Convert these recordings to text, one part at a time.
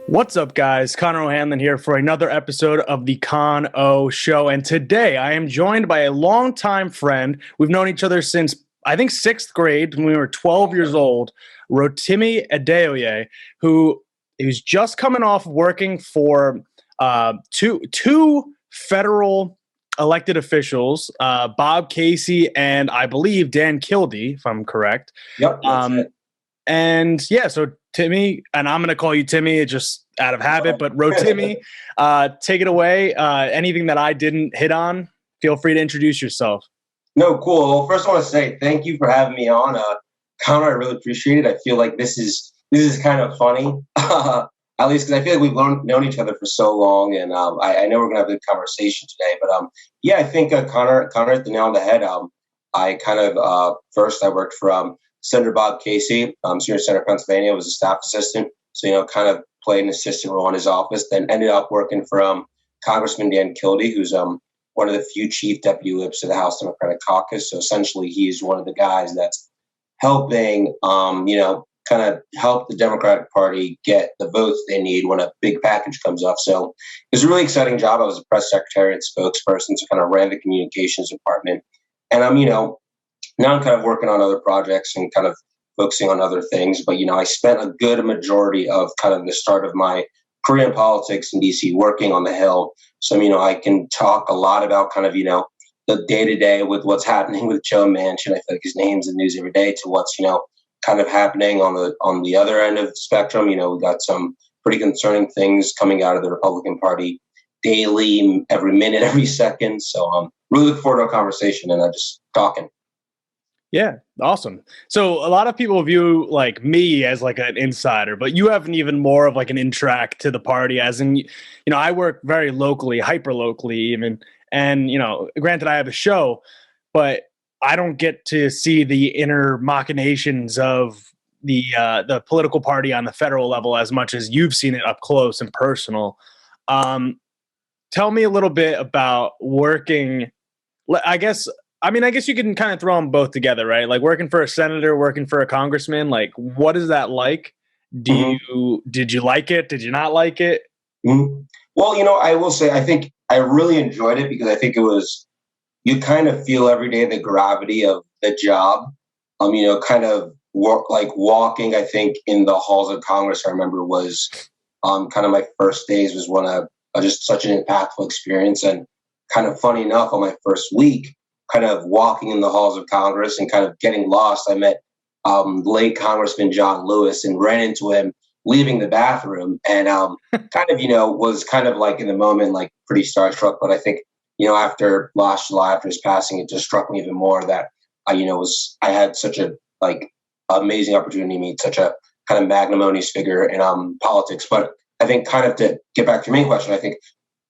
What's up, guys? Connor O'Hanlon here for another episode of the Con O Show. And today I am joined by a longtime friend. We've known each other since, I think, sixth grade when we were 12 years old, Rotimi Adeoye, who is just coming off working for two federal elected officials, Bob Casey and I believe Dan Kildee, if I'm correct. Yep. That's it. And yeah, so Timmy, and I'm going to call you Timmy just out of habit, but Rotimi, take it away. Anything that I didn't hit on, feel free to introduce yourself. No, cool. Well, first I want to say thank you for having me on. Connor, I really appreciate it. I feel like this is kind of funny, at least because I feel like we've known each other for so long, and I know we're going to have a good conversation today. But yeah, I think Connor hit the nail on the head. I kind of first I worked for Senator Bob Casey, Senior Senator of Pennsylvania. I was a staff assistant, so kind of played an assistant role in his office. Then ended up working for Congressman Dan Kildee, who's one of the few chief deputy whips of the House Democratic Caucus. So essentially, he's one of the guys that's helping, kind of help the Democratic Party get the votes they need when a big package comes up. So it was a really exciting job. I was a press secretary and spokesperson, so kind of ran the communications department. And now I'm kind of working on other projects and kind of focusing on other things. But, I spent a good majority of kind of the start of my career in politics in DC working on the Hill. So, I can talk a lot about kind of, the day-to-day with what's happening with Joe Manchin. I feel like his name's in the news every day, to what's, kind of happening on the other end of the spectrum. We got some pretty concerning things coming out of the Republican Party daily, every minute, every second. So really look forward to a conversation and just talking. Yeah, awesome. So a lot of people view like me as like an insider, but you have an even more of like an in-track to the party, as in, I work very locally, hyper locally even. And, granted I have a show, but I don't get to see the inner machinations of the political party on the federal level as much as you've seen it up close and personal. Tell me a little bit about working, I guess you can kind of throw them both together, right? Like working for a senator, working for a congressman. Like, what is that like? Did you like it? Did you not like it? Mm-hmm. Well, I will say I think I really enjoyed it because I think you kind of feel every day the gravity of the job. Kind of like walking, I think, in the halls of Congress, I remember was kind of my first days was one of just such an impactful experience. And kind of funny enough, on my first week, kind of walking in the halls of Congress and kind of getting lost, I met late Congressman John Lewis and ran into him leaving the bathroom, and kind of, was kind of like in the moment, like pretty starstruck. But I think, after last July, after his passing, it just struck me even more that I had such a amazing opportunity to meet such a kind of magnanimous figure in politics. But I think kind of to get back to your main question, I think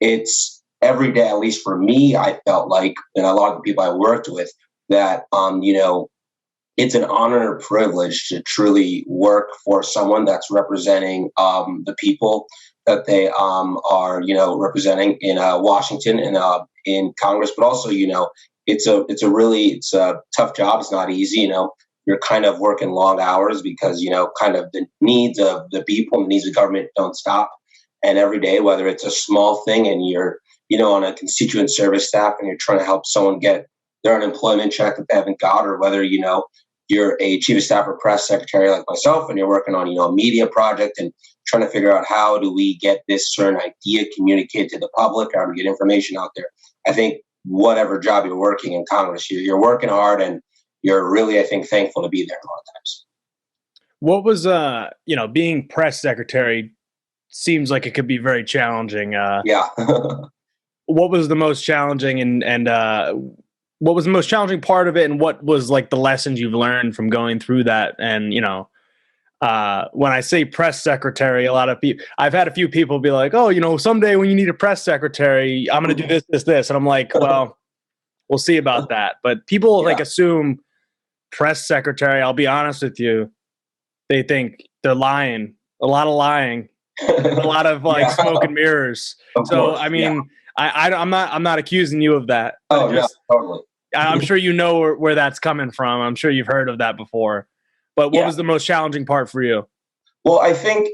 it's every day, at least for me, I felt like, and a lot of the people I worked with, that, it's an honor and a privilege to truly work for someone that's representing the people that they are, representing in Washington and in Congress. But also, it's a tough job. It's not easy. You're kind of working long hours because, kind of the needs of the people and the needs of government don't stop. And every day, whether it's a small thing and you're, on a constituent service staff and you're trying to help someone get their unemployment check that they haven't got, or whether, you're a chief of staff or press secretary like myself and you're working on, a media project and trying to figure out how do we get this certain idea communicated to the public, how to get information out there. I think whatever job you're working in Congress, you're working hard and you're really, I think, thankful to be there a lot of times. What was, being press secretary seems like it could be very challenging. Yeah. What was the most challenging and what was the most challenging part of it, and what was like the lessons you've learned from going through that? And when I say press secretary, a lot of people, I've had a few people be like, "Oh, someday when you need a press secretary, I'm going to do this," and I'm like, "Well, we'll see about that." But people assume press secretary. I'll be honest with you, they think they're lying, a lot of lying, a lot of smoke and mirrors. So I mean. I'm not accusing you of that. Oh, yeah, totally. I'm sure you know where that's coming from. I'm sure you've heard of that before. But what was the most challenging part for you? Well, I think,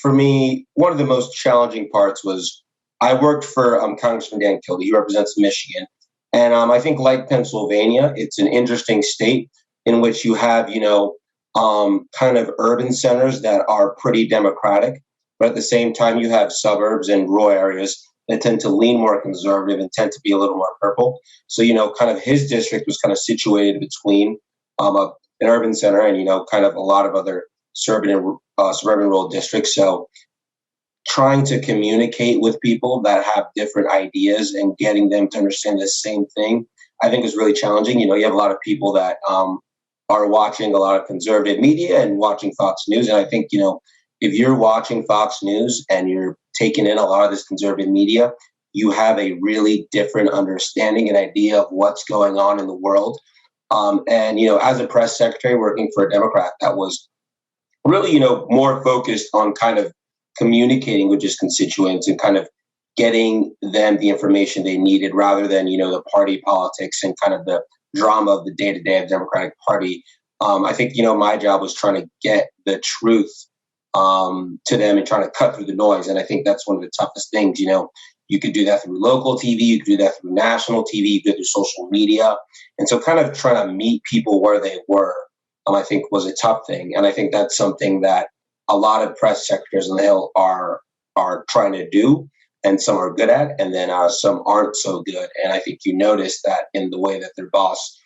for me, one of the most challenging parts was I worked for Congressman Dan Kildee. He represents Michigan. And I think, like Pennsylvania, it's an interesting state in which you have, kind of urban centers that are pretty democratic. But at the same time, you have suburbs and rural areas that tend to lean more conservative and tend to be a little more purple. So, kind of his district was kind of situated between an urban center and, kind of a lot of other suburban rural districts. So trying to communicate with people that have different ideas and getting them to understand the same thing, I think is really challenging. You have a lot of people that are watching a lot of conservative media and watching Fox News. And I think, if you're watching Fox News and you're taking in a lot of this conservative media, you have a really different understanding and idea of what's going on in the world. And, as a press secretary working for a Democrat, that was really, more focused on kind of communicating with his constituents and kind of getting them the information they needed rather than, the party politics and kind of the drama of the day-to-day of the Democratic Party. I think, my job was trying to get the truth to them and trying to cut through the noise. And I think that's one of the toughest things. You could do that through local TV, you could do that through national TV, you could do it through social media. And so kind of trying to meet people where they were, I think was a tough thing. And I think that's something that a lot of press secretaries on the Hill are trying to do, and some are good at, and then some aren't so good. And I think you notice that in the way that their boss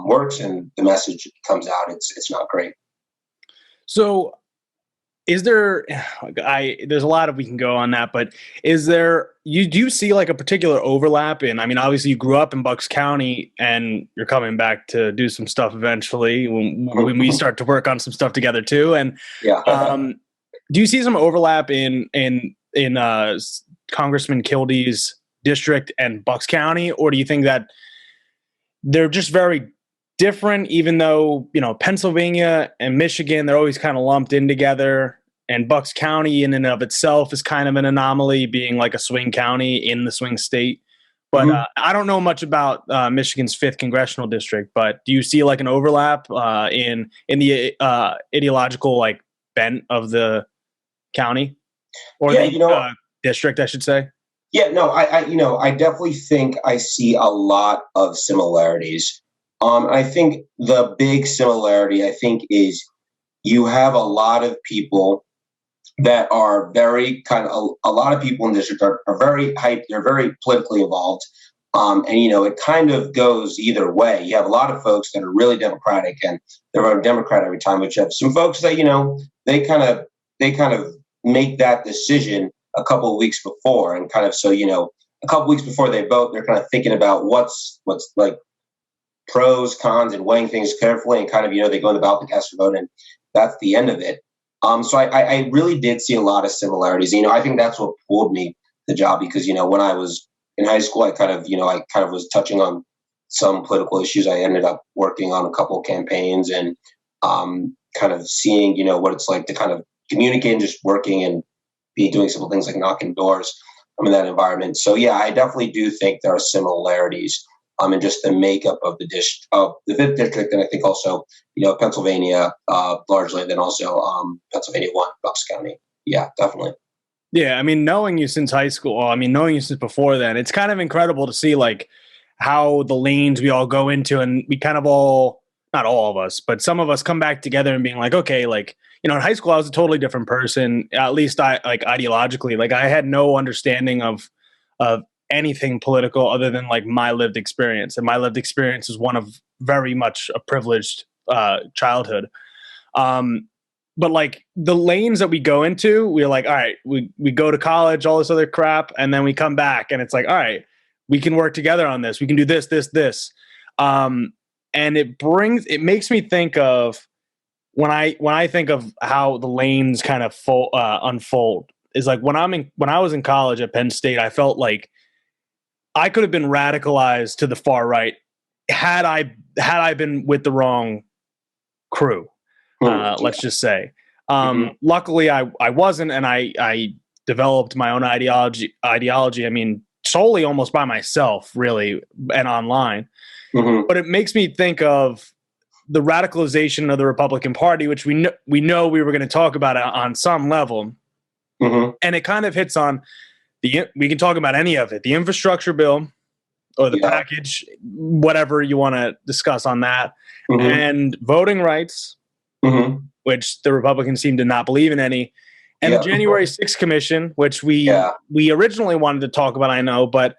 works and the message comes out, it's not great. So is there, there's a lot of we can go on that, but is there, do you see like a particular overlap in, I mean, obviously you grew up in Bucks County and you're coming back to do some stuff eventually when we start to work on some stuff together too. And do you see some overlap in Congressman Kildee's district and Bucks County, or do you think that they're just very different, even though, Pennsylvania and Michigan, they're always kind of lumped in together, and Bucks County in and of itself is kind of an anomaly, being like a swing county in the swing state. But I don't know much about Michigan's 5th congressional district, but do you see like an overlap in the ideological like bent of the county or district, I should say? Yeah, no, I definitely think I see a lot of similarities. I think the big similarity, is you have a lot of people that are very a lot of people in the district are very hyped. They're very politically involved. And, it kind of goes either way. You have a lot of folks that are really Democratic and they're a Democrat every time, but you have some folks that, they kind of make that decision a couple of weeks before. And kind of, so, a couple of weeks before they vote, they're kind of thinking about what's like pros, cons, and weighing things carefully, and kind of, they go in the ballot to cast their vote, and that's the end of it. So I really did see a lot of similarities. I think that's what pulled me the job, because, when I was in high school, I kind of was touching on some political issues. I ended up working on a couple of campaigns and kind of seeing, what it's like to kind of communicate and just working and doing simple things like knocking doors in that environment. So yeah, I definitely do think there are similarities and just the makeup of the 5th district, and I think also, Pennsylvania largely, then also Pennsylvania 1, Bucks County. Yeah, definitely. Yeah, I mean, knowing you since high school, knowing you since before then, it's kind of incredible to see like how the lanes we all go into, and we kind of all, not all of us, but some of us come back together and being like, okay, like, in high school, I was a totally different person. At least I like ideologically, like I had no understanding of anything political other than like my lived experience. And my lived experience is one of very much a privileged childhood. But like the lanes that we go into, we're like, all right, we go to college, all this other crap. And then we come back and it's like, all right, we can work together on this. We can do this, this, this. And it makes me think of when I think of how the lanes kind of unfold is like when I was in college at Penn State, I felt like I could have been radicalized to the far right had I been with the wrong crew. Let's just say. Luckily, I wasn't, and I developed my own ideology. I mean, solely almost by myself, really, and online. But it makes me think of the radicalization of the Republican Party, which we know we were going to talk about on some level, and it kind of hits on we can talk about any of it, the infrastructure bill or the package, whatever you want to discuss on that, and voting rights, which the Republicans seem to not believe in any, and the January 6th Commission, which we originally wanted to talk about, I know, but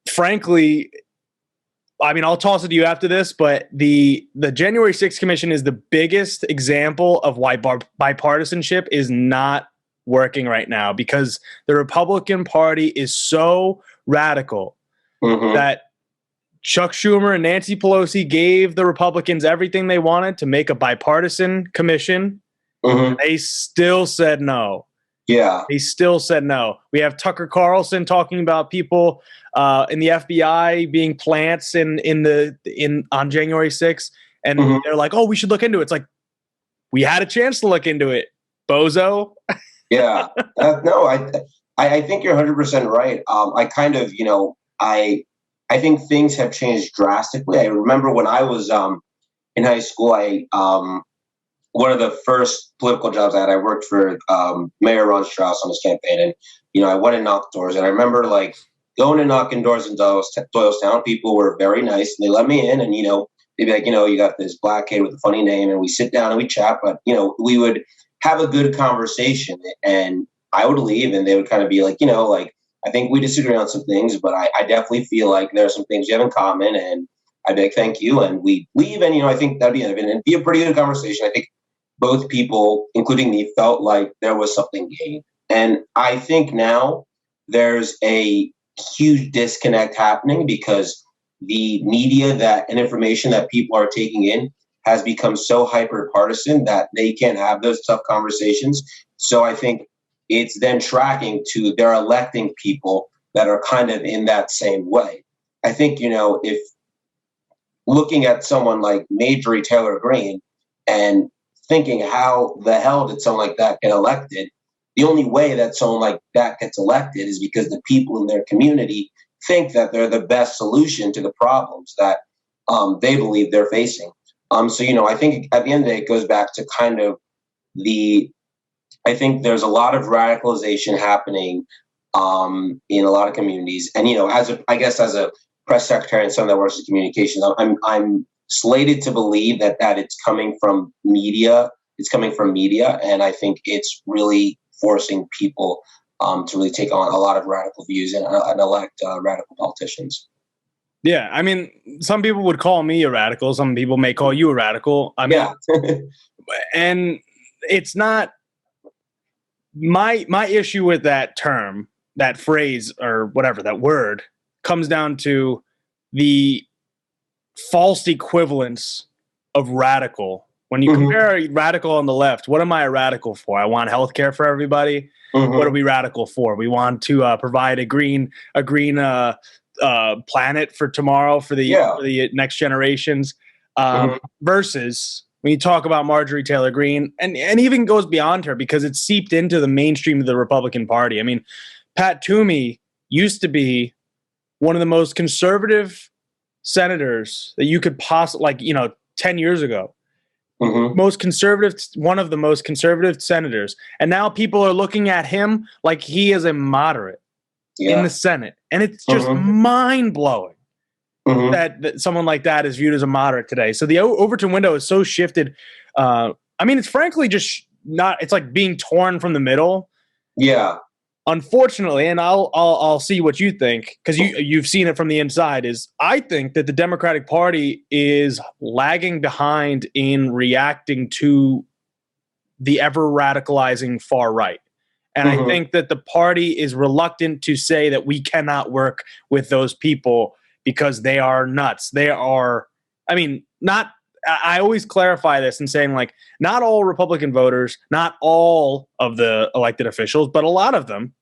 frankly, I mean, I'll toss it to you after this, but the January 6th Commission is the biggest example of why bipartisanship is not working right now, because the Republican Party is so radical that Chuck Schumer and Nancy Pelosi gave the Republicans everything they wanted to make a bipartisan commission. They still said no. They still said no. We have Tucker Carlson talking about people in the FBI being plants on January 6th, and they're like, "Oh, we should look into it." It's like, we had a chance to look into it, bozo. No, I think you're 100% right. I kind of, I think things have changed drastically. I remember when I was in high school, one of the first political jobs I had, I worked for Mayor Ron Strauss on his campaign, and I went and knocked doors, and I remember like going and knocking doors in Doylestown. People were very nice, and they let me in, and they'd be like, you got this black kid with a funny name, and we sit down and we chat, but we would have a good conversation, and I would leave, and they would kind of be like, like, I think we disagree on some things, but I definitely feel like there are some things we have in common, and I'd be like, thank you, and we leave, and I think that'd be it, and it'd be a pretty good conversation. I think both people, including me, felt like there was something gained, and I think now there's a huge disconnect happening because the media and information that people are taking in has become so hyper partisan that they can't have those tough conversations. So I think it's then tracking to they're electing people that are kind of in that same way. I think, if looking at someone like Marjorie Taylor Greene and thinking how the hell did someone like that get elected, the only way that someone like that gets elected is because the people in their community think that they're the best solution to the problems that they believe they're facing. So, I think at the end of the day, it goes back to kind of I think there's a lot of radicalization happening in a lot of communities. And, as a press secretary and someone that works in communications, I'm slated to believe that it's coming from media. It's coming from media. And I think it's really forcing people to really take on a lot of radical views and elect radical politicians. Yeah, I mean, some people would call me a radical. Some people may call you a radical. I mean, and it's not my issue with that term, that phrase, or whatever, that word, comes down to the false equivalence of radical. When you compare a radical on the left, what am I a radical for? I want healthcare for everybody. What are we radical for? We want to provide a green planet for tomorrow for the next generations. Versus when you talk about Marjorie Taylor Greene, and even goes beyond her because it's seeped into the mainstream of the Republican Party. I mean, Pat Toomey used to be one of the most conservative senators that you could possibly, 10 years ago. Most conservative, one of the most conservative senators. And now people are looking at him like he is a moderate in the Senate. And it's just mind-blowing that someone like that is viewed as a moderate today. So the Overton window is so shifted. I mean, it's frankly just not, it's like being torn from the middle. Yeah. Unfortunately, and I'll see what you think, because you've seen it from the inside, is I think that the Democratic Party is lagging behind in reacting to the ever radicalizing far right. And I think that the party is reluctant to say that we cannot work with those people because they are nuts. They are, I mean, not, I always clarify this in saying, like, not all Republican voters, not all of the elected officials, but a lot of them,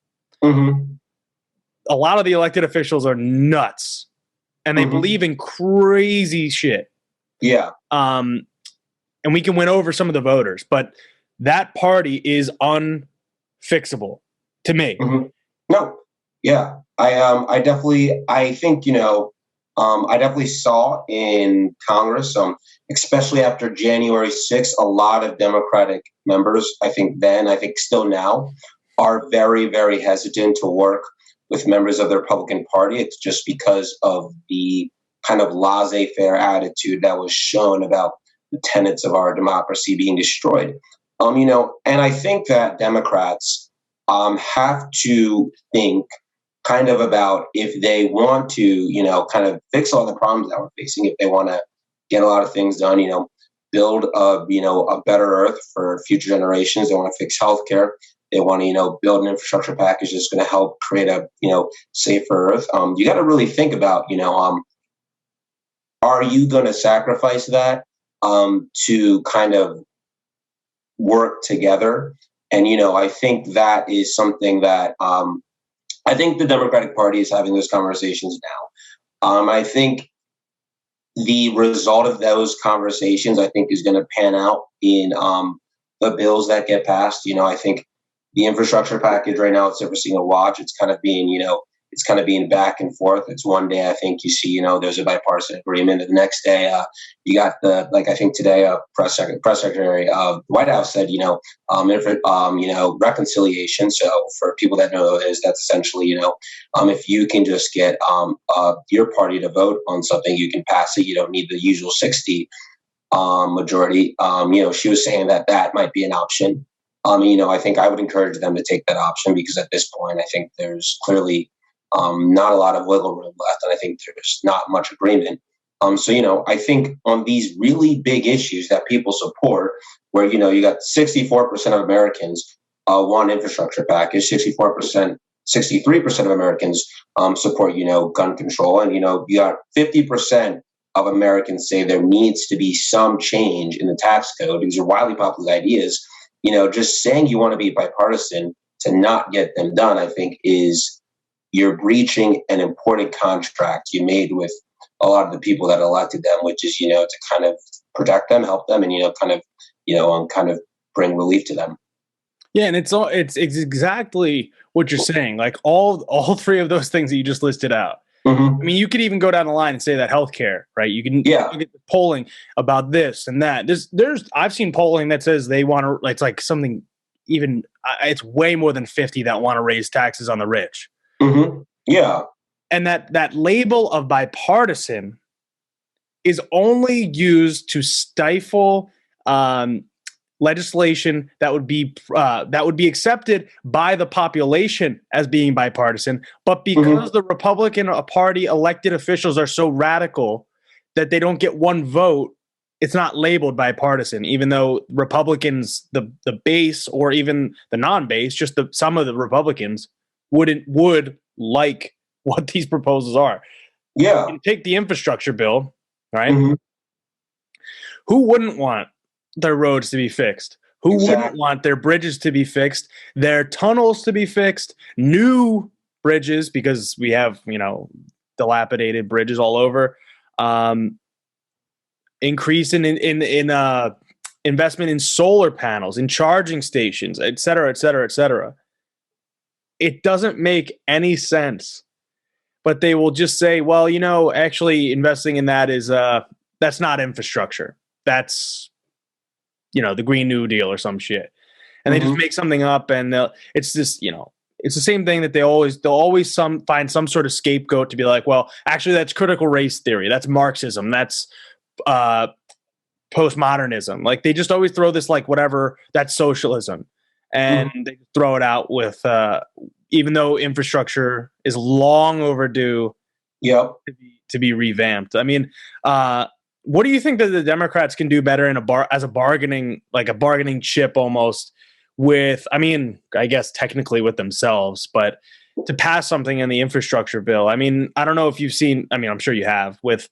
a lot of the elected officials are nuts and they believe in crazy shit. Yeah. And we can win over some of the voters, but that party is unfixable to me. No. Yeah. I definitely think, I definitely saw in Congress, especially after January 6th, a lot of Democratic members, I think still now, are very, very hesitant to work with members of the Republican Party. It's just because of the kind of laissez-faire attitude that was shown about the tenets of our democracy being destroyed. And I think that Democrats have to think kind of about if they want to, kind of fix all the problems that we're facing, if they want to get a lot of things done, build a better earth for future generations. They want to fix healthcare. They want to, build an infrastructure package that's going to help create a, safer earth. You got to really think about, are you going to sacrifice that to kind of work together? And, I think that is something that I think the Democratic Party is having those conversations now. I think the result of those conversations, I think, is going to pan out in the bills that get passed. I think the infrastructure package right now, it's everything to watch. It's kind of being, it's kind of being back and forth. It's one day I think you see, there's a bipartisan agreement. And the next day, you got I think today, press secretary of the White House said, reconciliation. So for people that know what it is, that's essentially, if you can just get your party to vote on something, you can pass it. You don't need the usual 60 majority. She was saying that might be an option. I think I would encourage them to take that option because at this point, I think there's clearly not a lot of wiggle room left, and I think there's not much agreement. I think on these really big issues that people support, where you got 64% of Americans want infrastructure package, 63% of Americans support gun control, and you got 50% of Americans say there needs to be some change in the tax code. These are widely popular ideas. Just saying you want to be bipartisan to not get them done, I think you're breaching an important contract you made with a lot of the people that elected them, which is, to kind of protect them, help them, and, kind of bring relief to them. Yeah. And it's exactly what you're saying. Like all three of those things that you just listed out. Mm-hmm. I mean, you could even go down the line and say that healthcare, right? You can get polling about this and that. I've seen polling that says they want to, it's like something even, it's way more than 50 that want to raise taxes on the rich. Mm-hmm. Yeah. And that label of bipartisan is only used to stifle legislation that would be accepted by the population as being bipartisan, but because the Republican Party elected officials are so radical that they don't get one vote, it's not labeled bipartisan, even though Republicans, the base or even the non-base, just some of the Republicans would like what these proposals are. Yeah. You take the infrastructure bill, right? Mm-hmm. Who wouldn't want their roads to be fixed? Who wouldn't want their bridges to be fixed, their tunnels to be fixed, new bridges, because we have, dilapidated bridges all over, increase in investment in solar panels, in charging stations, et cetera, et cetera, et cetera. It doesn't make any sense, but they will just say, well, actually investing in that is, that's not infrastructure. That's, the Green New Deal or some shit. And they just make something up, and it's just, it's the same thing that they'll always find some sort of scapegoat to be like, well, actually that's critical race theory. That's Marxism. That's postmodernism. Like they just always throw this, like, whatever, that's socialism. And they throw it out with, even though infrastructure is long overdue to be revamped. I mean, what do you think that the Democrats can do better as a bargaining chip almost with, I guess technically with themselves, but to pass something in the infrastructure bill? I mean, I don't know if you've seen, I'm sure you have, with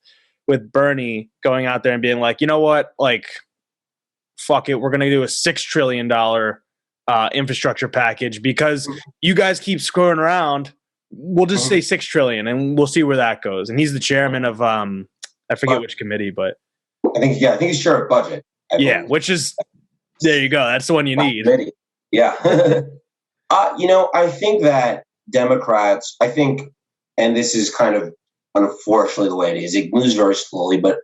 Bernie going out there and being like, you know what, like, fuck it, we're going to do a $6 trillion infrastructure package because you guys keep screwing around. We'll just say 6 trillion and we'll see where that goes. And he's the chairman of, I forget which committee, but I think he's chair of budget. Which is, there you go. That's the one you need. Committee. Yeah. I think that Democrats, and this is kind of unfortunately the way it is, it moves very slowly, but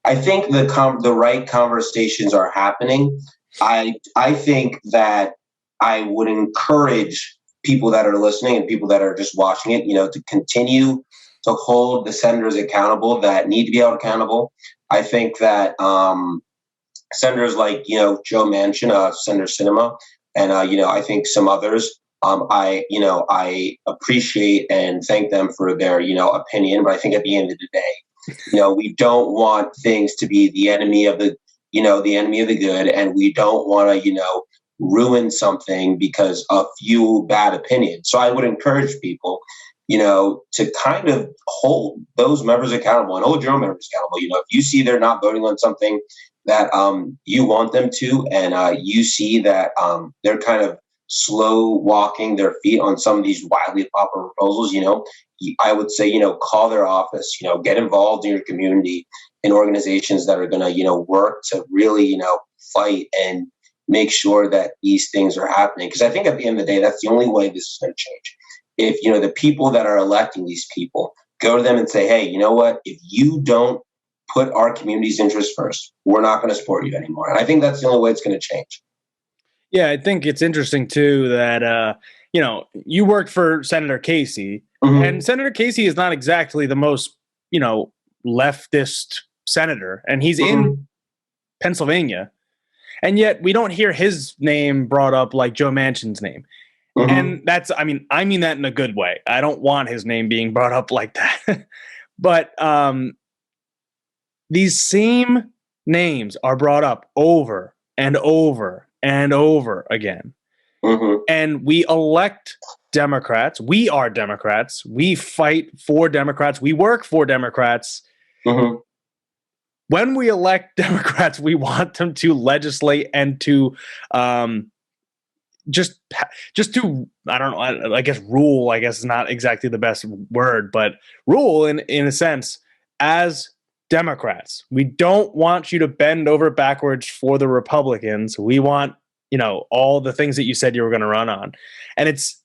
I think the right conversations are happening. I think that I would encourage people that are listening and people that are just watching it, to continue to hold the senators accountable that need to be held accountable. I think that senators like Joe Manchin, Senator Sinema, and I think some others. I appreciate and thank them for their opinion, but I think at the end of the day, we don't want things to be the enemy of the enemy of the good, and we don't want to ruin something because of few bad opinions. So I would encourage people, to kind of hold those members accountable and hold your own members accountable. If you see they're not voting on something that you want them to, and you see that they're kind of slow walking their feet on some of these wildly popular proposals, I would say, call their office, get involved in your community in organizations that are going to, work to really, fight and make sure that these things are happening. Because I think at the end of the day, that's the only way this is going to change. If, the people that are electing these people go to them and say, hey, you know what, if you don't put our community's interests first, we're not going to support you anymore. And I think that's the only way it's going to change. Yeah, I think it's interesting, too, that, you worked for Senator Casey, and Senator Casey is not exactly the most, leftist senator, and he's in Pennsylvania, and yet we don't hear his name brought up like Joe Manchin's name. And that's, I mean that in a good way. I don't want his name being brought up like that. But these same names are brought up over and over and over again. And we elect Democrats. We are Democrats. We fight for Democrats. We work for Democrats. When we elect Democrats, we want them to legislate and to just to, I don't know, I guess rule, I guess is not exactly the best word, but rule in a sense as Democrats. We don't want you to bend over backwards for the Republicans. We want, all the things that you said you were going to run on. And it's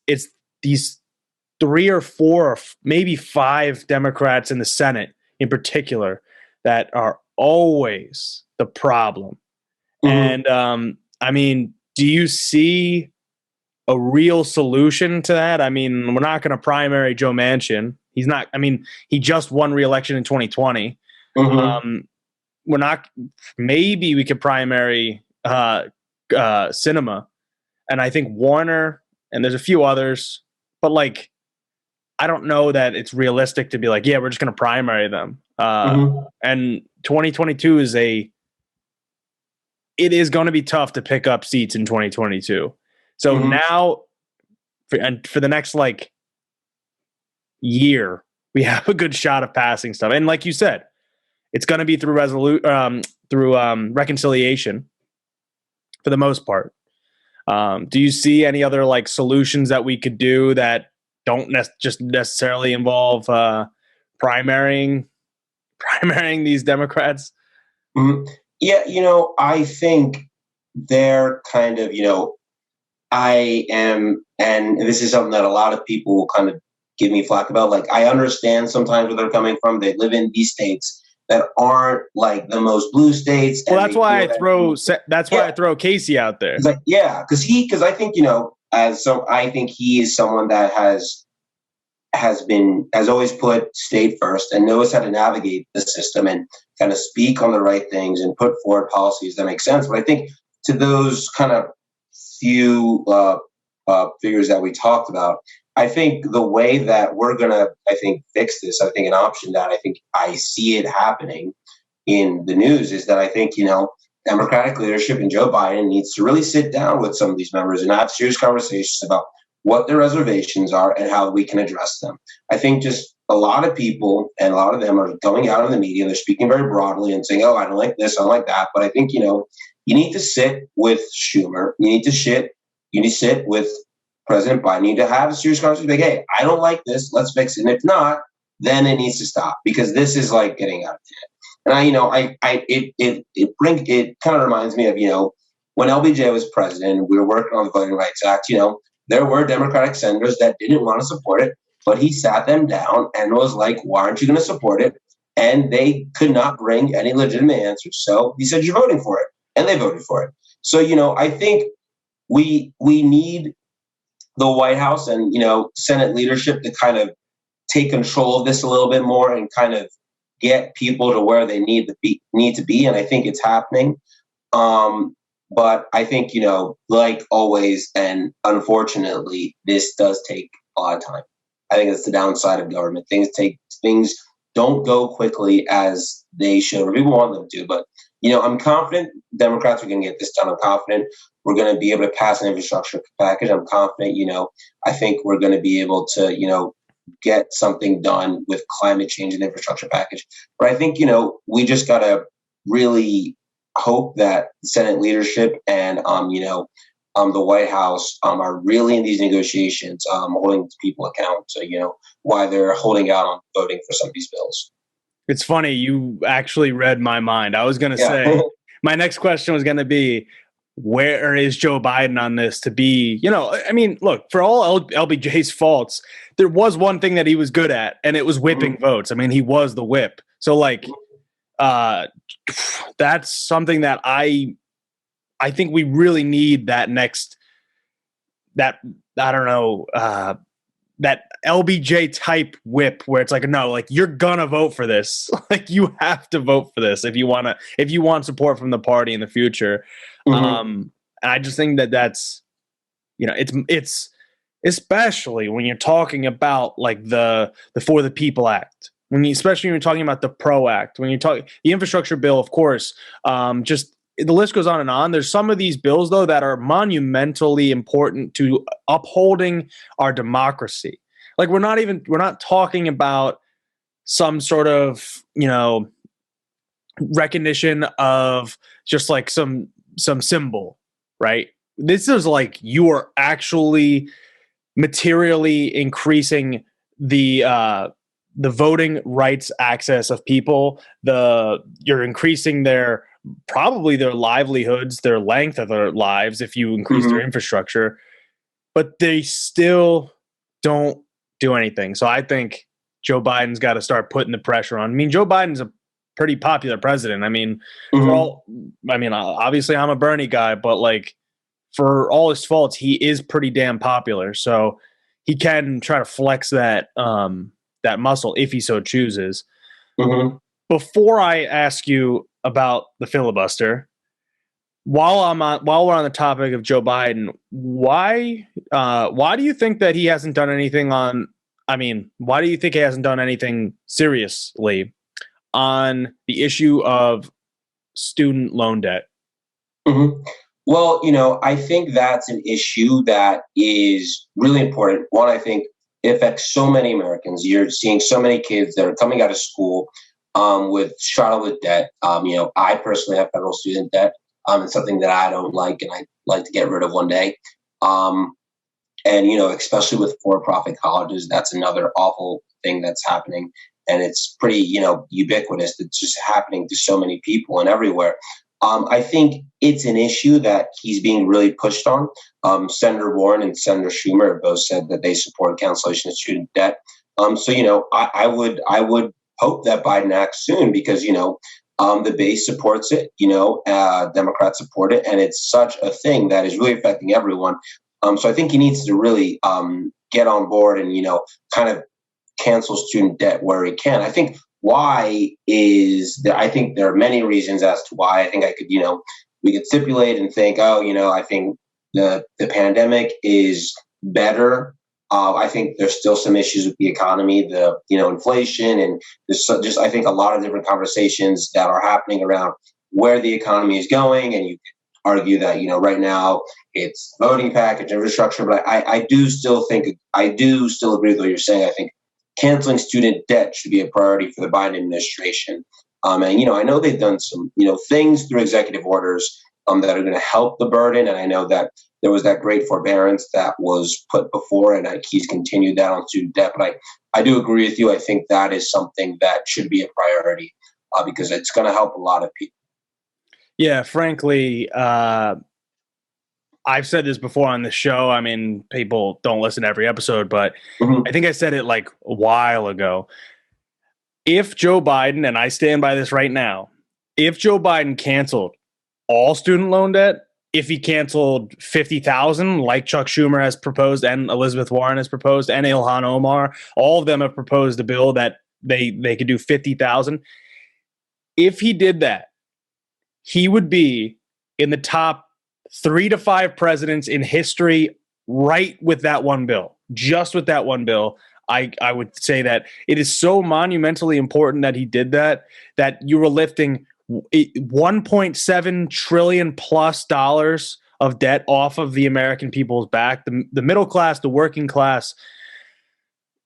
these 3 or 4 or maybe 5 Democrats in the Senate in particular that are always the problem. And do you see a real solution to that? I mean, we're not going to primary Joe Manchin. He's not, he just won re-election in 2020. We're not, maybe we could primary Sinema, and I think Warner, and there's a few others, but I don't know that it's realistic to be like, yeah, we're just going to primary them. And 2022 it is going to be tough to pick up seats in 2022. So now, for the next year, we have a good shot of passing stuff. And like you said, it's going to be through reconciliation for the most part. Do you see any other solutions that we could do that don't just necessarily involve primarying these Democrats? Yeah, I think they're kind of, I am, and this is something that a lot of people will kind of give me flack about. I understand sometimes where they're coming from. They live in these states that aren't the most blue states. Well, that's why I throw Casey out there. Because I think, I think he is someone that has always put state first and knows how to navigate the system and kind of speak on the right things and put forward policies that make sense. But I think to those kind of few figures that we talked about, I think the way that we're going to, fix this, I think an option that I see it happening in the news is that I think, Democratic leadership and Joe Biden needs to really sit down with some of these members and have serious conversations about what their reservations are and how we can address them. I think just a lot of people, and a lot of them are going out in the media, and they're speaking very broadly and saying, oh, I don't like this, I don't like that. But I think, you need to sit with Schumer. You need to sit with President Biden. You need to have a serious conversation. Hey, I don't like this. Let's fix it. And if not, then it needs to stop, because this is getting out of hand. And it kind of reminds me of, when LBJ was president, we were working on the Voting Rights Act, there were Democratic senators that didn't want to support it, but he sat them down and was like, why aren't you going to support it? and they could not bring any legitimate answers. So he said, "You're voting for it," and they voted for it. So I think we need the White House and Senate leadership to kind of take control of this a little bit more and kind of get people to where they need to be. And I think it's happening. But I think, like always, and unfortunately, this does take a lot of time. I think that's the downside of government. Things don't go quickly as they should, or people want them to. But I'm confident Democrats are going to get this done. I'm confident we're going to be able to pass an infrastructure package. I'm confident, I think we're going to be able to, get something done with climate change and infrastructure package. But I think, we just got to really hope that Senate leadership and, the White House are really in these negotiations, holding people account to, why they're holding out on voting for some of these bills. It's funny. You actually read my mind. I was going to say, my next question was going to be, where is Joe Biden on this to be, I mean, look, for all LBJ's faults, there was one thing that he was good at, and it was whipping votes. I mean, he was the whip. So that's something that I think we really need that LBJ type whip where it's like, no, like you're gonna vote for this. Like you have to vote for this if you want support from the party in the future. And I just think that's, it's especially when you're talking about like the For the People Act, especially when you're talking about the PRO Act, when you're talking the infrastructure bill, of course, just the list goes on and on. There's some of these bills though that are monumentally important to upholding our democracy. Like we're not talking about some sort of, recognition of just like some symbol, right? This is like you are actually materially increasing the voting rights access of people. You're increasing their livelihoods, their length of their lives if you increase their infrastructure, but they still don't do anything. So I think Joe Biden's got to start putting the pressure on. I mean, Joe Biden's a pretty popular president. I mean, obviously I'm a Bernie guy, but like for all his faults, he is pretty damn popular. So he can try to flex that muscle if he so chooses. Before I ask you about the filibuster, while we're on the topic of Joe Biden, why do you think that he hasn't done anything why do you think he hasn't done anything seriously on the issue of student loan debt? Well, I think that's an issue that is really important. One, I think it affects so many Americans. You're seeing so many kids that are coming out of school straddled with debt. I personally have federal student debt. It's something that I don't like, and I'd like to get rid of one day. And especially with for-profit colleges, that's another awful thing that's happening, and it's pretty, ubiquitous. It's just happening to so many people and everywhere. I think it's an issue that he's being really pushed on. Senator Warren and Senator Schumer have both said that they support cancellation of student debt. So I would hope that Biden acts soon because the base supports it. Democrats support it, and it's such a thing that is really affecting everyone. So I think he needs to really get on board and kind of cancel student debt where he can. I think why is there? I think there are many reasons as to why. I think we could stipulate and think, I think the pandemic is better. I think there's still some issues with the economy, the inflation, and there's just I think a lot of different conversations that are happening around where the economy is going, and you could argue that right now it's voting package, infrastructure, but I do still agree with what you're saying. I think canceling student debt should be a priority for the Biden administration. And I know they've done some things through executive orders that are going to help the burden, and I know that there was that great forbearance that was put before, and he's continued that on student debt. But I do agree with you. I think that is something that should be a priority because it's going to help a lot of people. Yeah, frankly, I've said this before on the show. I mean, people don't listen to every episode, but I think I said it like a while ago. if Joe Biden, and I stand by this right now, if Joe Biden canceled all student loan debt, if he canceled 50,000, like Chuck Schumer has proposed and Elizabeth Warren has proposed and Ilhan Omar, all of them have proposed a bill that they could do 50,000. If he did that, he would be in the top 3 to 5 presidents in history right with that one bill. Just with that one bill, I would say that it is so monumentally important that he did that, that you were lifting $1.7 trillion plus dollars of debt off of the American people's back, the middle class, the working class.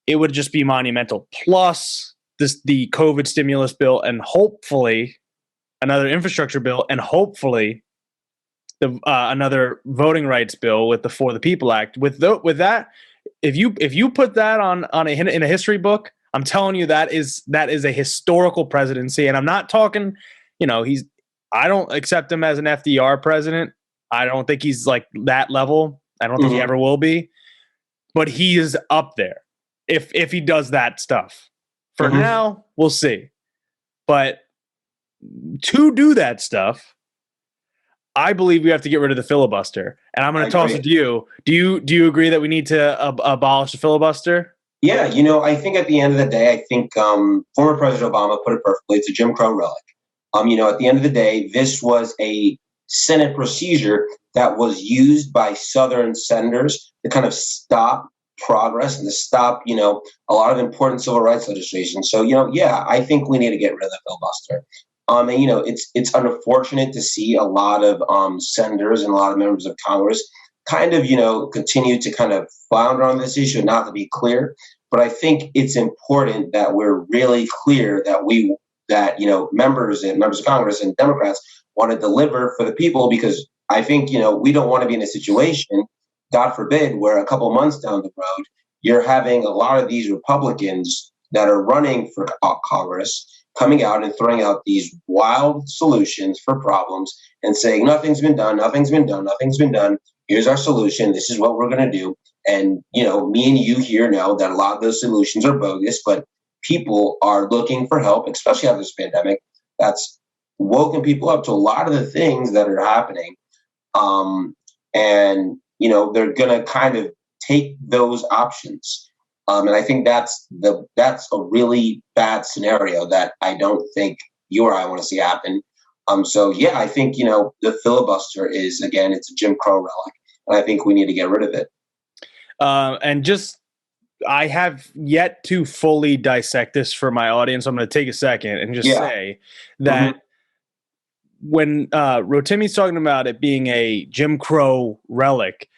It would just be monumental. Plus the COVID stimulus bill, and hopefully another infrastructure bill, and hopefully another voting rights bill with the For the People Act. With that, if you put that in a history book, I'm telling you that is a historical presidency. And I'm not talking, I don't accept him as an FDR president. I don't think he's like that level. I don't think he ever will be. But he is up there if he does that stuff. For now, we'll see. But to do that stuff, I believe we have to get rid of the filibuster. And I'm going to toss it to you. Do you agree that we need to abolish the filibuster? Yeah, I think at the end of the day, I think former President Obama put it perfectly. It's a Jim Crow relic. At the end of the day, this was a Senate procedure that was used by Southern senators to kind of stop progress and to stop, a lot of important civil rights legislation. So, I think we need to get rid of the filibuster. It's unfortunate to see a lot of senators and a lot of members of Congress kind of, continue to kind of flounder on this issue, not to be clear. But I think it's important that we're really clear that members of Congress and Democrats want to deliver for the people, because I think, we don't want to be in a situation, God forbid, where a couple months down the road, you're having a lot of these Republicans that are running for Congress coming out and throwing out these wild solutions for problems and saying, nothing's been done. Here's our solution. This is what we're going to do. And, me and you here know that a lot of those solutions are bogus, but people are looking for help, especially after this pandemic. That's woken people up to a lot of the things that are happening. They're going to kind of take those options. And I think that's a really bad scenario that I don't think you or I want to see happen. I think, the filibuster is, again, it's a Jim Crow relic, and I think we need to get rid of it. I have yet to fully dissect this for my audience. I'm going to take a second and just say that when Rotimi's talking about it being a Jim Crow relic,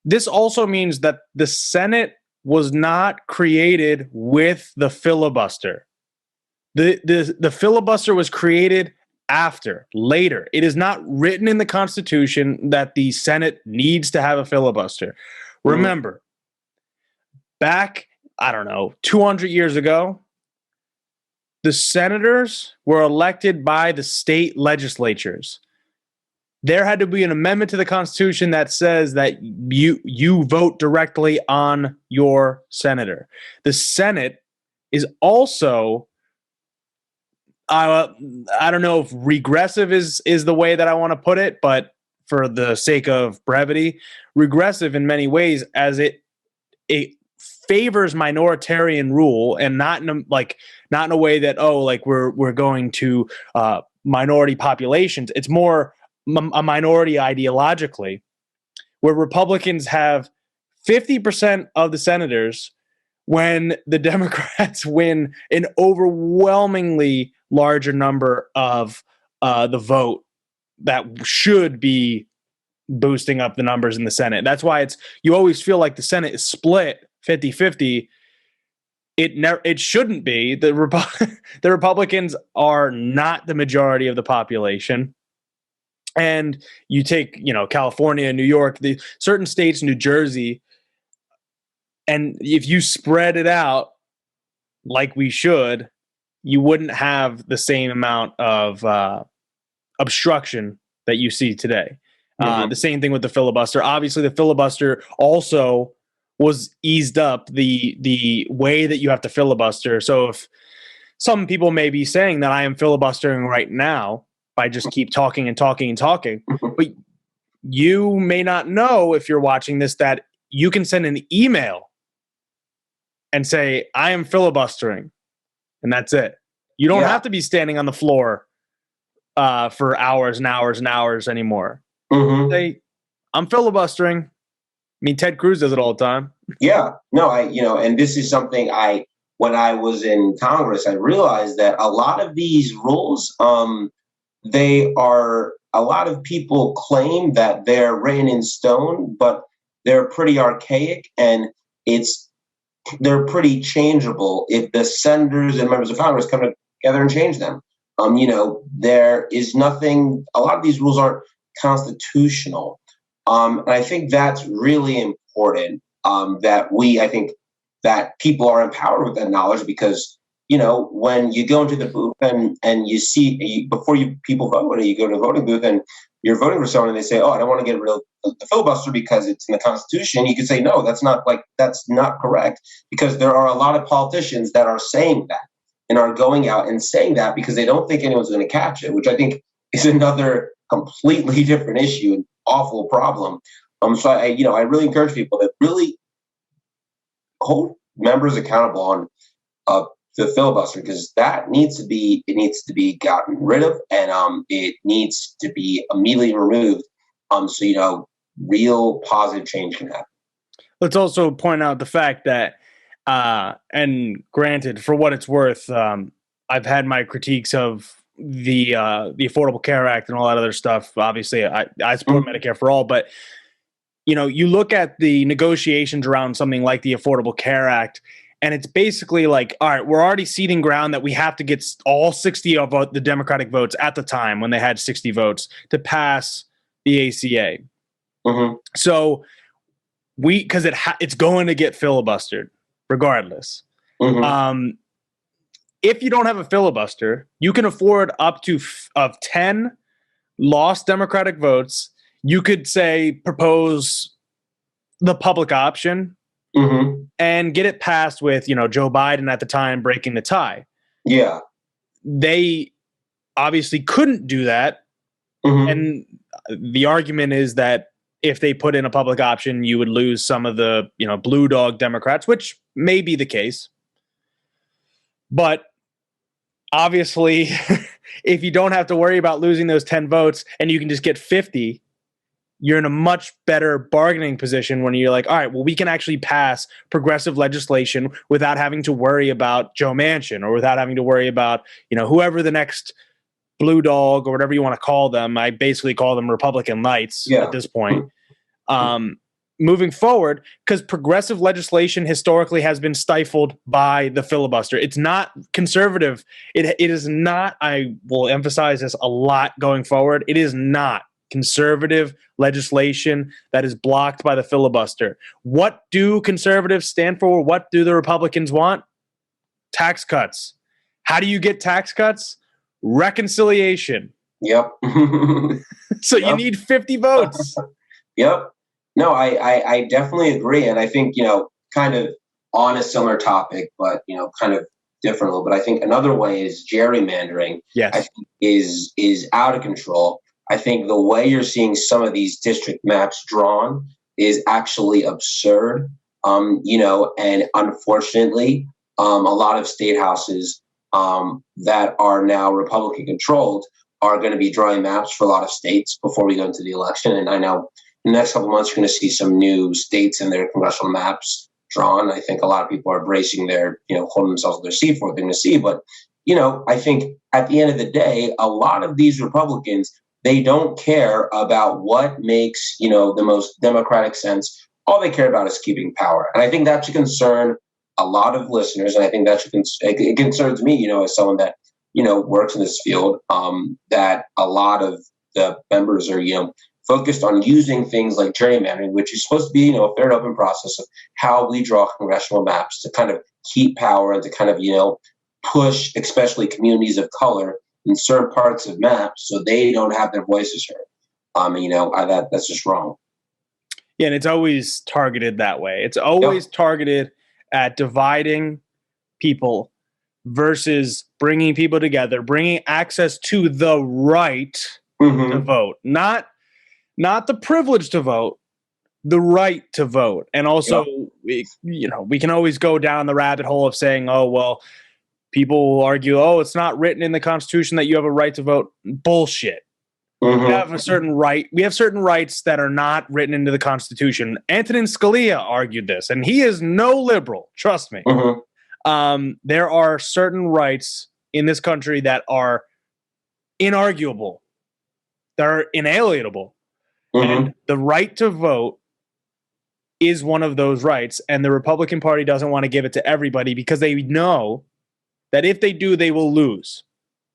this also means that the Senate was not created with the filibuster. The filibuster was created later. It is not written in the Constitution that the Senate needs to have a filibuster. Remember, back, 200 years ago, the senators were elected by the state legislatures. There had to be an amendment to the Constitution that says that you vote directly on your senator. The Senate is also, I don't know if regressive is the way that I want to put it, but for the sake of brevity, regressive in many ways, as it favors minoritarian rule, and not in a way that we're going to minority populations. It's more a minority ideologically, where Republicans have 50% of the senators when the Democrats win an overwhelmingly larger number of the vote that should be boosting up the numbers in the Senate. That's why you always feel like the Senate is split 50-50. It shouldn't be. The Republicans are not the majority of the population. And you take, California, New York, the certain states, New Jersey, and if you spread it out like we should, you wouldn't have the same amount of obstruction that you see today. The same thing with the filibuster. Obviously, the filibuster also was eased up the way that you have to filibuster. So some people may be saying that I am filibustering right now by just keep talking and talking and talking. But you may not know, if you're watching this, that you can send an email and say, I am filibustering. And that's it. You don't have to be standing on the floor for hours and hours and hours anymore. Say, I'm filibustering. I mean, Ted Cruz does it all the time. Yeah. No, and this is something when I was in Congress, I realized that a lot of these rules, a lot of people claim that they're written in stone, but they're pretty archaic, and they're pretty changeable if the senators and members of Congress come together and change them. There is nothing, a lot of these rules aren't constitutional. And I think that's really important, I think that people are empowered with that knowledge, because, when you go into the booth and you see, before people vote, you go to the voting booth and you're voting for someone and they say, oh, I don't want to get rid of the filibuster because it's in the Constitution. You can say, no, that's not correct, because there are a lot of politicians that are saying that and are going out and saying that because they don't think anyone's going to catch it, which I think is another completely different issue and awful problem. So I really encourage people to really hold members accountable on the filibuster, because it needs to be gotten rid of, and it needs to be immediately removed. So real positive change can happen. Let's also point out the fact that, and granted, for what it's worth, I've had my critiques of the Affordable Care Act and all that other stuff. Obviously, I support Medicare for all, but you look at the negotiations around something like the Affordable Care Act, and it's basically like, all right, we're already ceding ground that we have to get all 60 of the Democratic votes at the time when they had 60 votes to pass the ACA. So because it's going to get filibustered regardless. If you don't have a filibuster, you can afford up to 10 lost Democratic votes. You could propose the public option and get it passed with, Joe Biden at the time breaking the tie. Yeah. They obviously couldn't do that. And the argument is that if they put in a public option, you would lose some of the, blue dog Democrats, which may be the case. But obviously, if you don't have to worry about losing those 10 votes and you can just get 50, you're in a much better bargaining position when you're like, all right, well, we can actually pass progressive legislation without having to worry about Joe Manchin, or without having to worry about, whoever the next blue dog or whatever you want to call them. I basically call them Republican lights at this point. Moving forward, because progressive legislation historically has been stifled by the filibuster. It's not conservative. It is not, I will emphasize this a lot going forward, it is not conservative legislation that is blocked by the filibuster. What do conservatives stand for? What do the Republicans want? Tax cuts. How do you get tax cuts? Reconciliation. Yep. So you need 50 votes. Yep. No, I definitely agree. And I think, kind of on a similar topic, but, kind of different a little bit. I think another way is gerrymandering. Yes. I think is out of control. I think the way you're seeing some of these district maps drawn is actually absurd. And unfortunately, a lot of state houses that are now Republican controlled are going to be drawing maps for a lot of states before we go into the election. And I know in the next couple of months, you're going to see some new states and their congressional maps drawn. I think a lot of people are bracing holding themselves to their seat for what they're going to see. But, I think at the end of the day, a lot of these Republicans, they don't care about what makes, the most democratic sense. All they care about is keeping power. And I think that should concern a lot of listeners. And I think that it concerns me, as someone that, works in this field, that a lot of the members are, focused on using things like gerrymandering, which is supposed to be, a fair and open process of how we draw congressional maps to kind of keep power and to kind of, push, especially communities of color, in certain parts of maps so they don't have their voices heard. That's just wrong. Yeah, and it's always targeted that way. It's always targeted at dividing people versus bringing people together, bringing access to the right to vote, not the privilege to vote, the right to vote. And also, we can always go down the rabbit hole of saying, oh, well, people will argue, oh, it's not written in the Constitution that you have a right to vote. Bullshit. We have a certain right. We have certain rights that are not written into the Constitution. Antonin Scalia argued this, and he is no liberal. Trust me. There are certain rights in this country that are inarguable, that are inalienable, and the right to vote is one of those rights. And the Republican Party doesn't want to give it to everybody because they know that if they do, they will lose.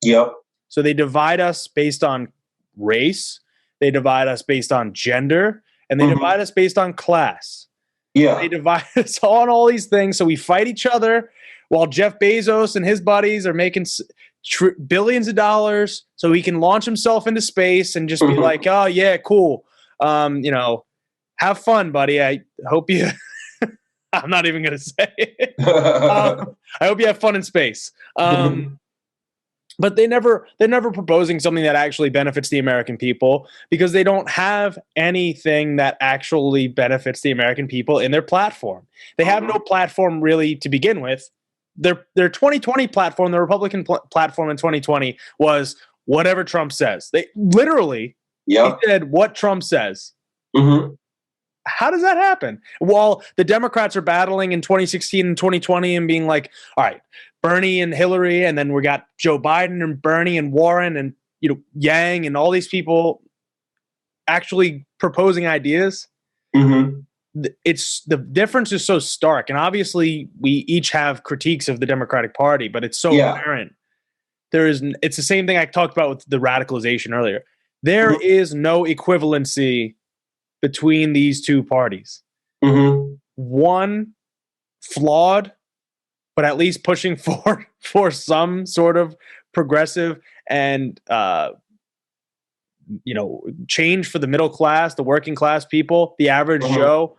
Yep. So they divide us based on race, they divide us based on gender, and they divide us based on class. Yeah. They divide us on all these things, so we fight each other while Jeff Bezos and his buddies are making billions of dollars so he can launch himself into space and just be like, oh, yeah, cool. Have fun, buddy. I hope you I'm not even going to say it. I hope you have fun in space. But they're never proposing something that actually benefits the American people because they don't have anything that actually benefits the American people in their platform. They have no platform really to begin with. Their 2020 platform, the Republican platform in 2020 was whatever Trump says. They literally said what Trump says. How does that happen? While the Democrats are battling in 2016 and 2020 and being like, all right, Bernie and Hillary, and then we got Joe Biden and Bernie and Warren and Yang and all these people actually proposing ideas. It's the difference is so stark, and obviously we each have critiques of the Democratic Party, but it's so apparent. It's the same thing I talked about with the radicalization earlier. There is no equivalency between these two parties. One flawed, but at least pushing for some sort of progressive and change for the middle class, the working class people, the average Joe,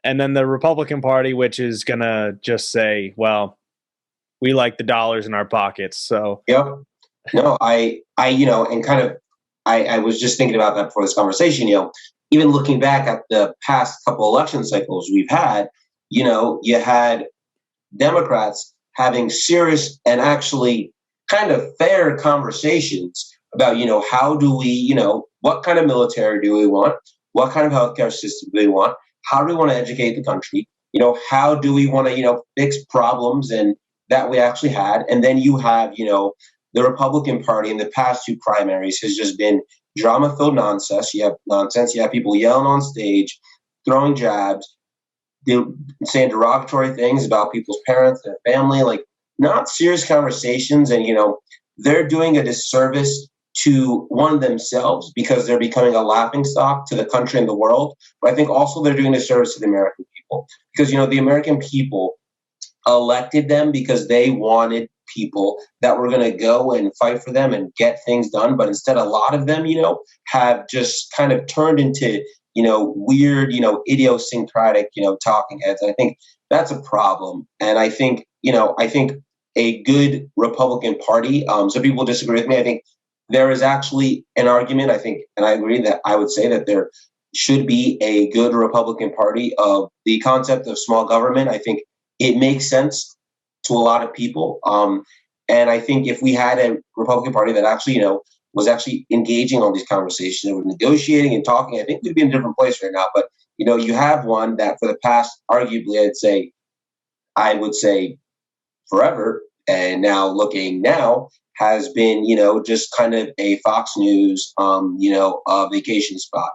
and then the Republican Party, which is gonna just say, well, we like the dollars in our pockets. So no, I was just thinking about that before this conversation. Even looking back at the past couple election cycles we've had, you had Democrats having serious and actually kind of fair conversations about, how do we, what kind of military do we want? What kind of healthcare system do we want? How do we want to educate the country? How do we want to, fix problems and that we actually had? And then you have, the Republican Party in the past two primaries has just been drama-filled nonsense. You have people yelling on stage, throwing jabs, saying derogatory things about people's parents and family, like not serious conversations. And, they're doing a disservice to one themselves because they're becoming a laughingstock to the country and the world. But I think also they're doing a disservice to the American people because, the American people elected them because they wanted people that were going to go and fight for them and get things done. But instead, a lot of them, have just kind of turned into, weird, idiosyncratic, talking heads. I think that's a problem. And I think a good Republican Party, some people disagree with me. I think there is actually an argument, I think, and I agree that I would say that there should be a good Republican Party of the concept of small government. I think it makes sense to a lot of people. And I think if we had a Republican Party that actually, was actually engaging on these conversations and negotiating and talking, I think we'd be in a different place right now. But, you have one that for the past, arguably, I would say forever, and now looking now, has been, just kind of a Fox News, a vacation spot.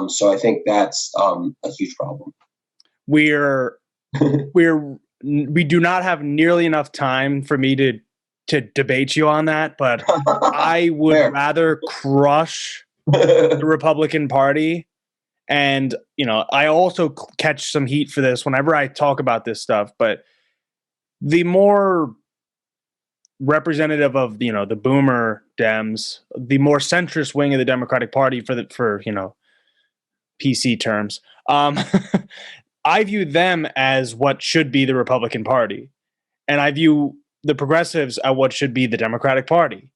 So I think that's a huge problem. We do not have nearly enough time for me to debate you on that, but I would rather crush the Republican Party. And, I also catch some heat for this whenever I talk about this stuff, but the more representative of, the boomer Dems, the more centrist wing of the Democratic Party for PC terms, I view them as what should be the Republican Party. And I view the progressives are what should be the Democratic Party.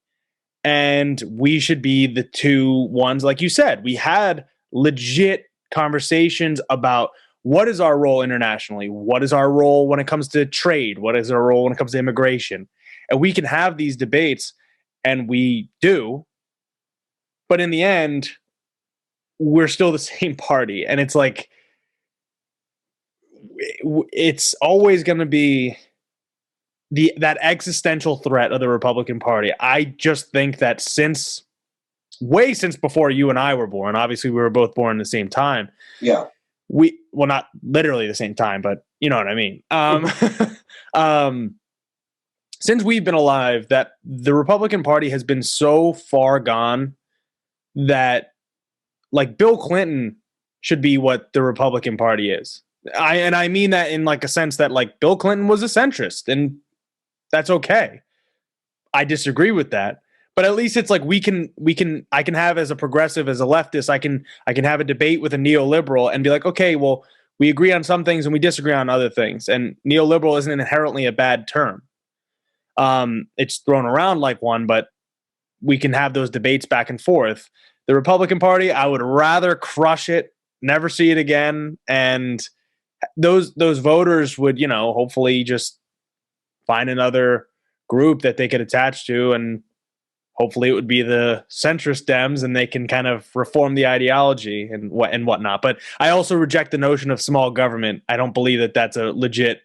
And we should be the two ones, like you said. We had legit conversations about what is our role internationally? What is our role when it comes to trade? What is our role when it comes to immigration? And we can have these debates, and we do. But in the end, we're still the same party. And it's like, it's always going to be that existential threat of the Republican Party. I just think that since before you and I were born, obviously we were both born at the same time. Yeah. Well, not literally the same time, but you know what I mean. Since we've been alive, that the Republican Party has been so far gone that, like, Bill Clinton should be what the Republican Party is. I mean that in like a sense that, like, Bill Clinton was a centrist, and that's okay. I disagree with that, but at least it's like I can have, as a progressive, as a leftist, I can have a debate with a neoliberal and be like, okay, well, we agree on some things and we disagree on other things. And neoliberal isn't inherently a bad term. It's thrown around like one, but we can have those debates back and forth. The Republican Party, I would rather crush it, never see it again, and those voters would, hopefully just find another group that they could attach to, and hopefully it would be the centrist Dems, and they can kind of reform the ideology and whatnot. But I also reject the notion of small government. I don't believe that that's a legit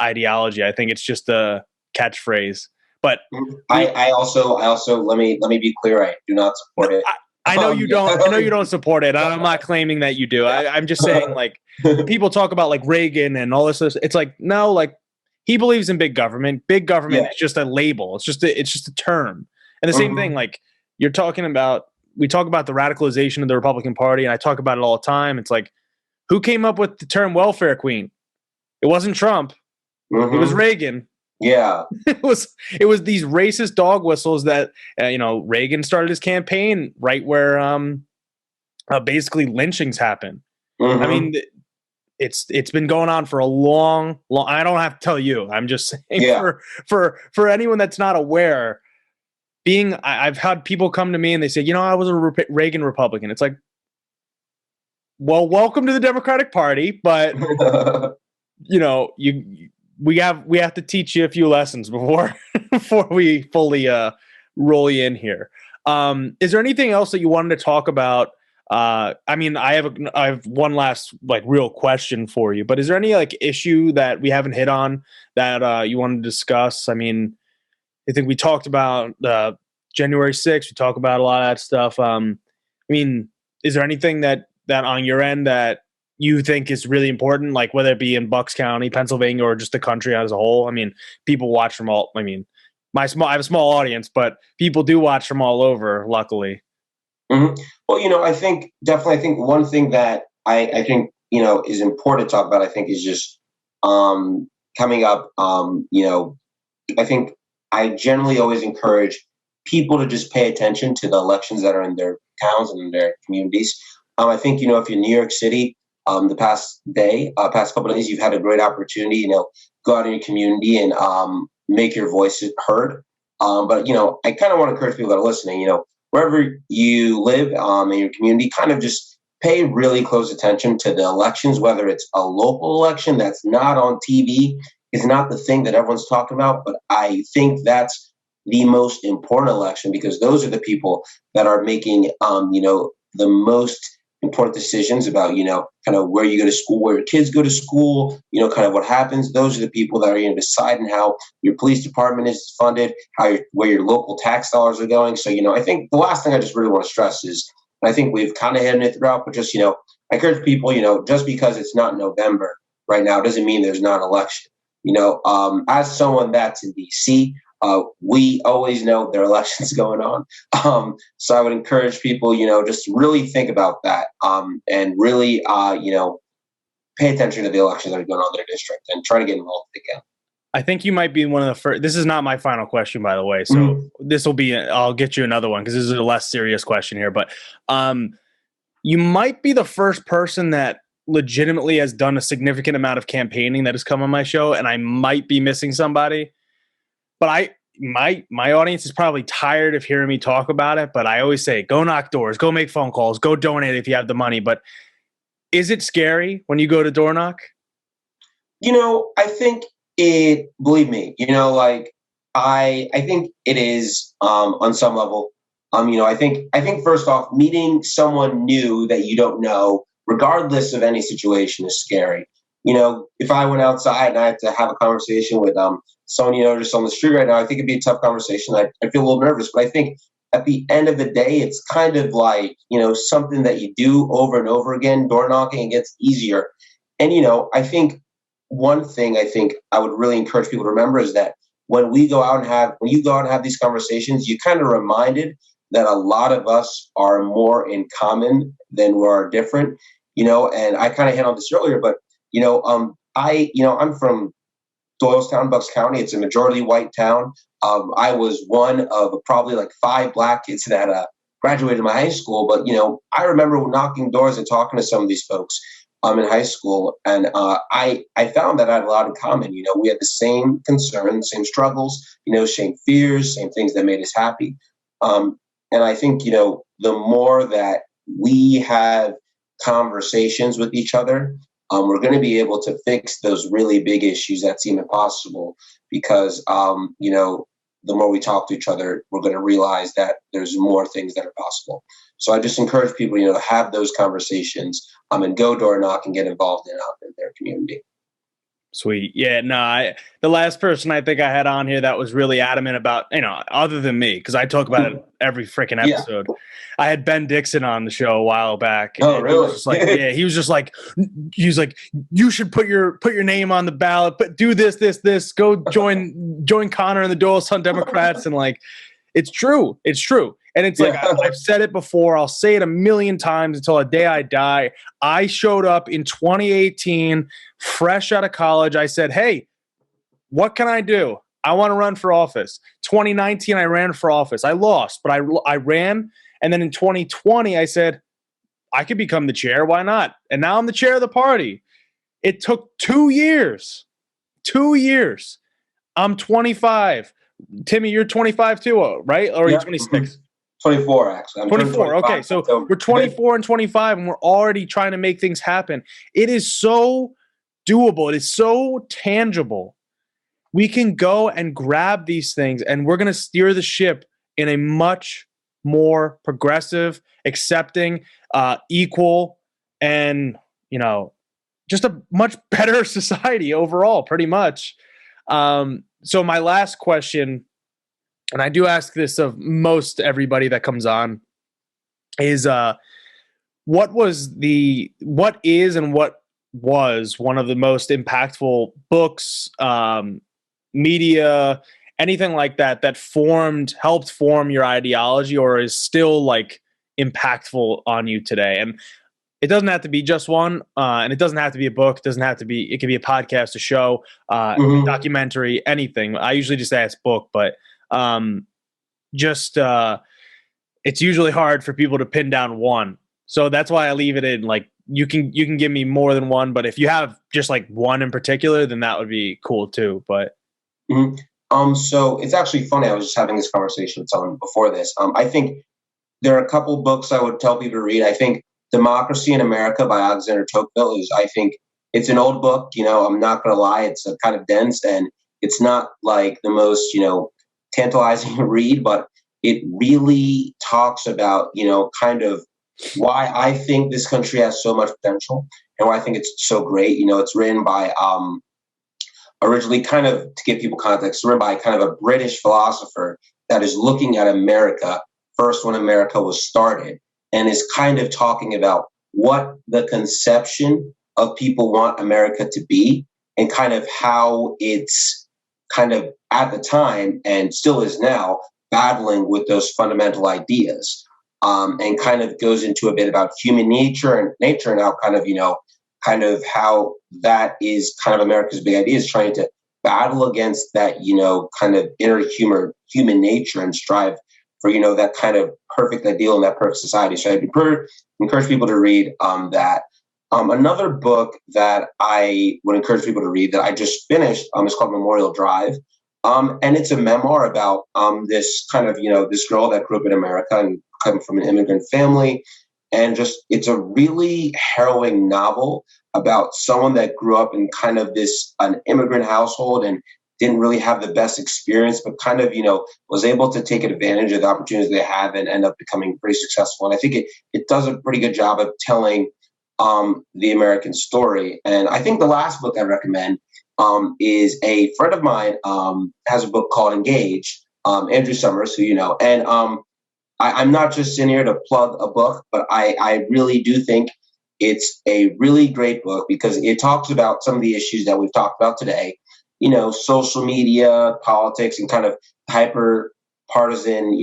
ideology. I think it's just a catchphrase. But I also let me be clear. I do not support it. I know you don't. I know you don't support it. I'm not claiming that you do. I'm just saying, like, people talk about like Reagan and all this. It's like, no, like, he believes in big government. Big government is just a label. It's just a term. And the same thing, like, we talk about the radicalization of the Republican Party, and I talk about it all the time. It's like, who came up with the term welfare queen? It wasn't Trump. It was Reagan. Yeah. It was these racist dog whistles that, Reagan started his campaign right where basically lynchings happen. I mean, it's been going on for a long, I don't have to tell you. I'm just saying, for anyone that's not aware, I've had people come to me and they say, I was a Reagan Republican. It's like, well, welcome to the Democratic Party, but we have to teach you a few lessons before we fully roll you in here. Is there anything else that you wanted to talk about? I have one last, like, real question for you, but is there any, like, issue that we haven't hit on that you wanted to discuss? I mean, I think we talked about January 6th. We talked about a lot of that stuff. Is there anything that on your end that you think is really important, like whether it be in Bucks County, Pennsylvania, or just the country as a whole? I mean, people watch from all. I mean, I have a small audience, but people do watch from all over, luckily. Well, I think one thing that I think is important to talk about, I think, is just coming up. I think I generally always encourage people to just pay attention to the elections that are in their towns and in their communities. I think, if you're in New York City, the past couple of days, you've had a great opportunity, go out in your community and make your voice heard. But, I kind of want to encourage people that are listening, wherever you live in your community, kind of just pay really close attention to the elections, whether it's a local election that's not on TV, is not the thing that everyone's talking about. But I think that's the most important election, because those are the people that are making, the most important decisions about, kind of where you go to school, where your kids go to school, kind of what happens. Those are the people that are deciding how your police department is funded, where your local tax dollars are going. So, I think the last thing I just really want to stress is, and I think we've kind of hit it throughout, but just, I encourage people, just because it's not November right now doesn't mean there's not an election. As someone that's in DC, we always know there are elections going on. So I would encourage people, just really think about that and really, pay attention to the elections that are going on in their district and try to get involved if they can. I think you might be one of the first. This is not my final question, by the way. So this will be, I'll get you another one because this is a less serious question here. But you might be the first person that legitimately has done a significant amount of campaigning that has come on my show, and I might be missing somebody. But my audience is probably tired of hearing me talk about it. But I always say, go knock doors, go make phone calls, go donate if you have the money. But is it scary when you go to door knock? I think believe me, like I think it is on some level. I think first off, meeting someone new that you don't know, regardless of any situation, is scary. If I went outside and I had to have a conversation with someone just on the street right now, I think it'd be a tough conversation. I feel a little nervous, but I think at the end of the day, it's kind of like something that you do over and over again. Door knocking, it gets easier, and I think one thing I think I would really encourage people to remember is that when you go out and have these conversations, you kind of reminded that a lot of us are more in common than we are different, and I kind of hit on this earlier, but I'm from Doylestown, Bucks County. It's a majority white town. I was one of probably like 5 black kids that graduated my high school, but I remember knocking doors and talking to some of these folks in high school, and I found that I had a lot in common. We had the same concerns, same struggles, same fears, same things that made us happy. And I think the more that we have conversations with each other, we're going to be able to fix those really big issues that seem impossible. Because the more we talk to each other, we're going to realize that there's more things that are possible. So I just encourage people, to have those conversations and go door knock and get involved in their community. Sweet. Yeah, no, the last person I think I had on here that was really adamant about, other than me, because I talk about it every freaking episode. Yeah. I had Ben Dixon on the show a while back. Oh, really? He was just like, you should put your name on the ballot, but do this, go join Connor and the Doylestown Democrats. And like, it's true. And it's like, I've said it before. I'll say it a million times until the day I die. I showed up in 2018, fresh out of college. I said, hey, what can I do? I want to run for office. 2019, I ran for office. I lost, but I ran. And then in 2020, I said, I could become the chair. Why not? And now I'm the chair of the party. It took 2 years. 2 years. I'm 25. Timmy, you're 25 too, right? Or are you 26? 24, actually. I'm 24. Okay, so we're 24 and 25, and we're already trying to make things happen. It is so doable. It is so tangible. We can go and grab these things, and we're going to steer the ship in a much more progressive, accepting, equal, and, just a much better society overall, pretty much. So my last question, and I do ask this of most everybody that comes on, is what is and what was one of the most impactful books, media, anything like that helped form your ideology, or is still like impactful on you today? And it doesn't have to be just one, and it doesn't have to be a book. It could be a podcast, a show, a documentary, anything. I usually just ask book, but it's usually hard for people to pin down one. So that's why I leave it in, like, you can give me more than one, but if you have just like one in particular, then that would be cool too. But so it's actually funny. I was just having this conversation with someone before this. I think there are a couple books I would tell people to read. I think Democracy in America by Alexander Tocqueville I think it's an old book. I'm not going to lie. It's kind of dense, and it's not like the most, tantalizing read, but it really talks about, kind of why I think this country has so much potential and why I think it's so great. It's written by, originally, kind of to give people context, written by kind of a British philosopher that is looking at America first when America was started, and is kind of talking about what the conception of people want America to be, and kind of how it's kind of at the time and still is now battling with those fundamental ideas, and kind of goes into a bit about human nature and how kind of how that is kind of America's big idea, is trying to battle against that, kind of inner human nature and strive for, that kind of perfect ideal and that perfect society. So I'd encourage people to read that. Another book that I would encourage people to read that I just finished is called Memorial Drive. And it's a memoir about this kind of, this girl that grew up in America and come from an immigrant family. And just, it's a really harrowing novel about someone that grew up in kind of an immigrant household and didn't really have the best experience, but kind of, was able to take advantage of the opportunities they have and end up becoming pretty successful. And I think it does a pretty good job of telling the American story. And I think the last book I recommend is a friend of mine has a book called Engage, Andrew Summers, who you know. And I'm not just in here to plug a book, but I really do think it's a really great book because it talks about some of the issues that we've talked about today, social media, politics, and kind of hyper partisan,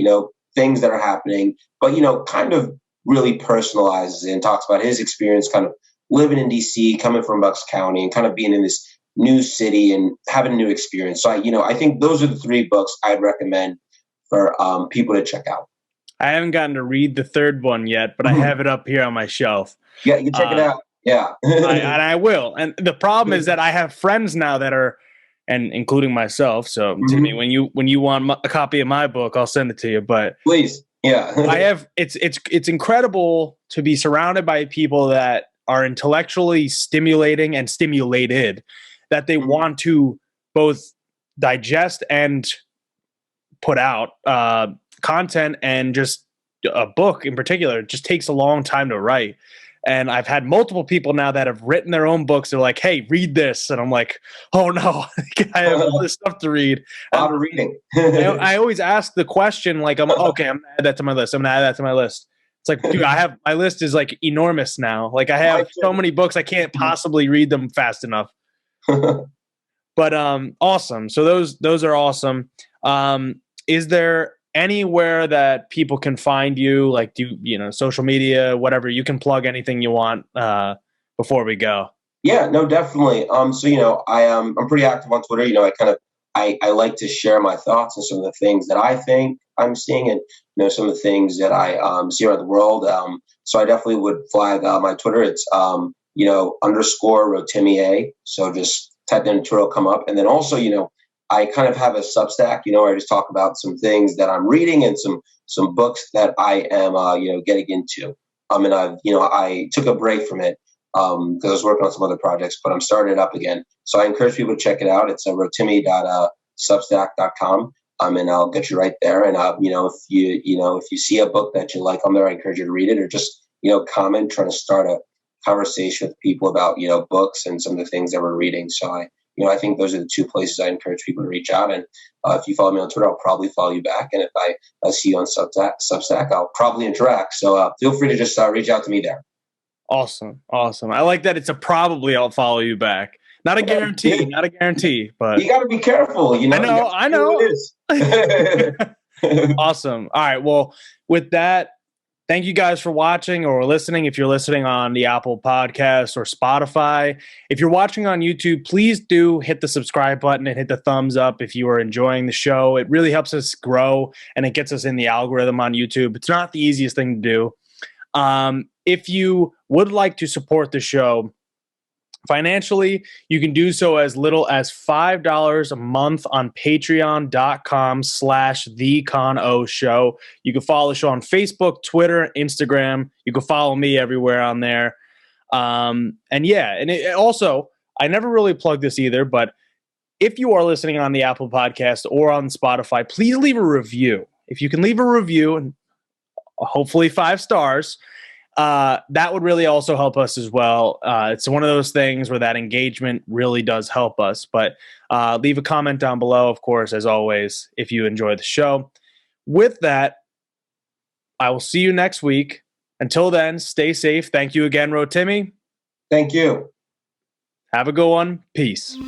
things that are happening, but, kind of really personalizes it and talks about his experience kind of living in DC, coming from Bucks County and kind of being in this new city and having a new experience. So, I think those are the 3 books I'd recommend for people to check out. I haven't gotten to read the third one yet, but I have it up here on my shelf. Yeah, you can check it out. Yeah. And I will. And the problem is that I have friends now that are, and including myself. So Timmy, when you want a copy of my book, I'll send it to you. But please, yeah, it's incredible to be surrounded by people that are intellectually stimulating and stimulated, that they want to both digest and put out content, and just a book in particular just takes a long time to write. And I've had multiple people now that have written their own books. They're like, hey, read this. And I'm like, oh no, I have all this stuff to read. A lot of reading. I always ask the question, like, I'm going to add that to my list. I'm going to add that to my list. It's like, dude, my list is like enormous now. Like I have so many books, I can't possibly read them fast enough. But awesome. So those are awesome. Is there anywhere that people can find you, like social media, whatever, you can plug anything you want before we go? Yeah, no, definitely. So, I'm pretty active on Twitter. I like to share my thoughts and some of the things that I think I'm seeing and, some of the things that I see around the world. So I definitely would flag my Twitter. It's, underscore Rotimi A. So just type that in Twitter, will come up. And then also, I kind of have a Substack, where I just talk about some things that I'm reading and some books that I am, getting into. And I took a break from it because I was working on some other projects, but I'm starting it up again. So I encourage people to check it out. It's rotimi.substack.com. And I'll get you right there. And if you see a book that you like on there, I encourage you to read it, or just comment, trying to start a conversation with people about books and some of the things that we're reading. So I think those are the 2 places I encourage people to reach out. And if you follow me on Twitter, I'll probably follow you back. And if I see you on Substack, I'll probably interact. So feel free to just reach out to me there. Awesome. I like that. It's a probably I'll follow you back. Not a guarantee, but you got to be careful. I know. It is. Awesome. All right. Well, with that, thank you guys for watching or listening. If you're listening on the Apple Podcast or Spotify, if you're watching on YouTube, please do hit the subscribe button and hit the thumbs up if you are enjoying the show. It really helps us grow and it gets us in the algorithm on YouTube. It's not the easiest thing to do. If you would like to support the show financially, you can do so as little as $5 a month on patreon.com/thecono show. You can follow the show on Facebook, Twitter, Instagram. You can follow me everywhere on there. Also, I never really plugged this either, but if you are listening on the Apple Podcast or on Spotify, please leave a review. If you can leave a review, and hopefully 5 stars, that would really also help us as well. It's one of those things where that engagement really does help us. But leave a comment down below, of course, as always, if you enjoy the show. With that, I will see you next week. Until then, stay safe. Thank you again, Rotimi. Thank you. Have a good one. Peace.